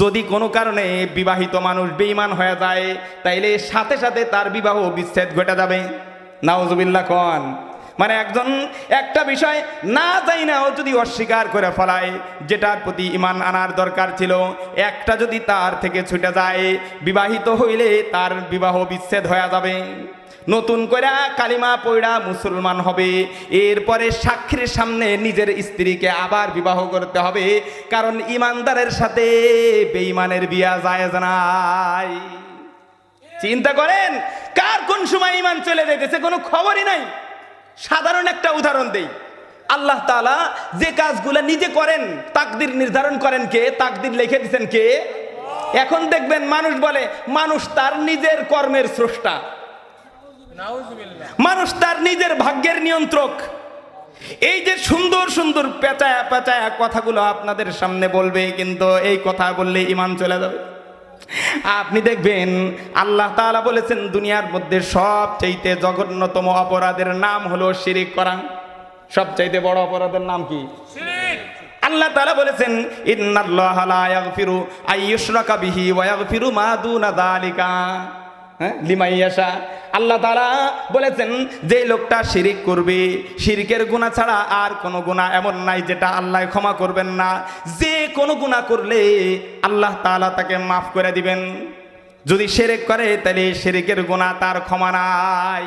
যদি কোনো কারণে বিবাহিত মানুষ বেঈমান হয়ে যায় তাইলে সাথে সাথে তার বিবাহ বিচ্ছেদ ঘটে যাবে। নাউজুবিল্লাহ কোন। মানে একজন একটা বিষয় না যাই না ও যদি অস্বীকার করে ফেলায়, যেটার প্রতি ঈমান আনার দরকার ছিল, একটা যদি তার থেকে ছুটে যায়, বিবাহিত হইলে তার বিবাহ বিচ্ছেদ হয়ে যাবে। নতুন করে কালিমা পড়া মুসলমান হবে, এরপরে সাক্ষীর সামনে নিজের স্ত্রীকে আবার বিবাহ করতে হবে, কারণ ইমানদারের সাথে বেঈমানের বিয়া জায়েজ নাই। চিন্তা করেন কার কোন সময় ঈমান চলে যেতেছে কোনো খবরই নাই। সাধারণ একটা উদাহরণ দেই, আল্লাহ তাআলা যে কাজগুলো নিজে করেন, তাকদির নির্ধারণ করেন কে? তাকদির লিখে দিয়েছেন কে? এখন দেখবেন মানুষ বলে মানুষ তার নিজের কর্মের স্রষ্টা, মানুষ তার নিজের ভাগ্যের নিয়ন্ত্রক। এই যে সুন্দর সুন্দর পেঁচায়া পেঁচায়া কথাগুলো আপনাদের সামনে বলবে, কিন্তু এই কথা বললে ঈমান চলে যাবে। আপনি দেখবেন আল্লাহ তাআলা বলেছেন দুনিয়ার মধ্যে সবচাইতে জঘন্যতম অপরাধের নাম হলো শিরিক করা। সবচাইতে বড় অপরাধের নাম কি? শিরিক। আল্লাহ তাআলা বলেছেন ইন্নাল্লাহা লা ইয়াগফিরু আইয়ুশরাকা বিহি ওয়া ইয়াগফিরু মা দুনা যালিকা লিমান ইয়াশা। আল্লাহ তাআলা বলেছেন যে লোকটা শিরিক করবে, শিরকের গুনাহ ছাড়া আর কোনো গুনাহ এমন নাই যেটা আল্লাহ ক্ষমা করবেন না। যে কোনো গুনাহ করলে আল্লাহ তাআলা তাকে মাফ করে দিবেন। যদি শিরক করে তাহলে শিরকের গুনাহ তার ক্ষমা নাই।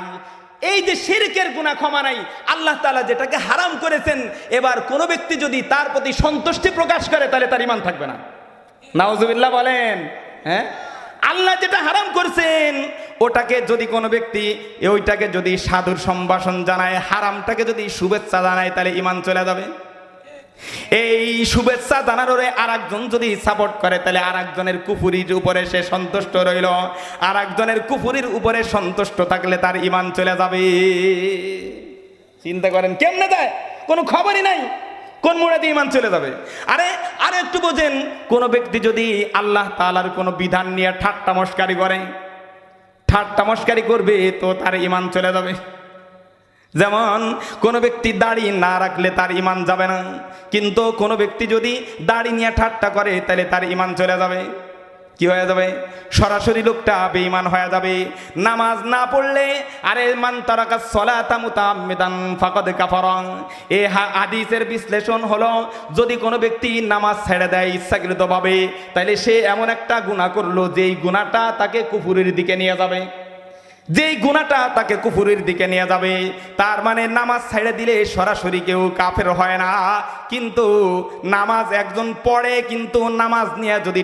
এই যে শিরকের গুনাহ ক্ষমা নাই, আল্লাহ তাআলা যেটাকে হারাম করেছেন, এবার কোনো ব্যক্তি যদি তার প্রতি সন্তুষ্টি প্রকাশ করে তাহলে তার ঈমান থাকবে না। নাউজুবিল্লাহ বলেন। হ্যাঁ, আল্লাহ যেটা হারাম করছেন ওটাকে যদি কোনো ব্যক্তি ওইটাকে যদি সাধুর সম্ভাষণ জানায়, হারামটাকে যদি শুভেচ্ছা জানায়, তাহলে ঈমান চলে যাবে। এই শুভেচ্ছা জানানোরে আরেকজন যদি সাপোর্ট করে তাহলে আরেকজনের কুফরির উপরে সে সন্তুষ্ট রইল, আরেকজনের কুফরির উপরে সন্তুষ্ট থাকলে তার ঈমান চলে যাবে। চিন্তা করেন কেমনে যায়, কোনো খবরই নাই কোন মুরাদে ঈমান চলে যাবে। আরে একটু বোঝেন, কোনো ব্যক্তি যদি আল্লাহ তাআলার কোনো বিধান নিয়ে ঠাট্টা মশকারি করে, ঠাট্টা মশকারি করবে তো তার ঈমান চলে যাবে। যেমন কোনো ব্যক্তি দাড়ি না রাখলে তার ঈমান যাবে না, কিন্তু কোনো ব্যক্তি যদি দাড়ি নিয়ে ঠাট্টা করে তাহলে তার ঈমান চলে যাবে। কি হয়ে যাবে? সরাসরি লোকটা বেঈমান হয়ে যাবে। নামাজ না পড়লে, আরে মান তারাকা সলাতা মুতাআম্মিদান ফাকাদ কাফারা। এই হাদিসের বিশ্লেষণ হলো, যদি কোনো ব্যক্তি নামাজ ছেড়ে দেয় ইচ্ছাকৃতভাবে, তাহলে সে এমন একটা গুনাহ করলো যেই গুনাহটা তাকে কুফরের দিকে নিয়ে যাবে, যেই গুনাহটা তাকে কুফরের দিকে নিয়ে যাবে। তার মানে নামাজ ছেড়ে দিলে সরাসরি কেউ কাফের হয় না, কিন্তু নামাজ একজন পড়ে, কিন্তু নামাজ নিয়ে যদি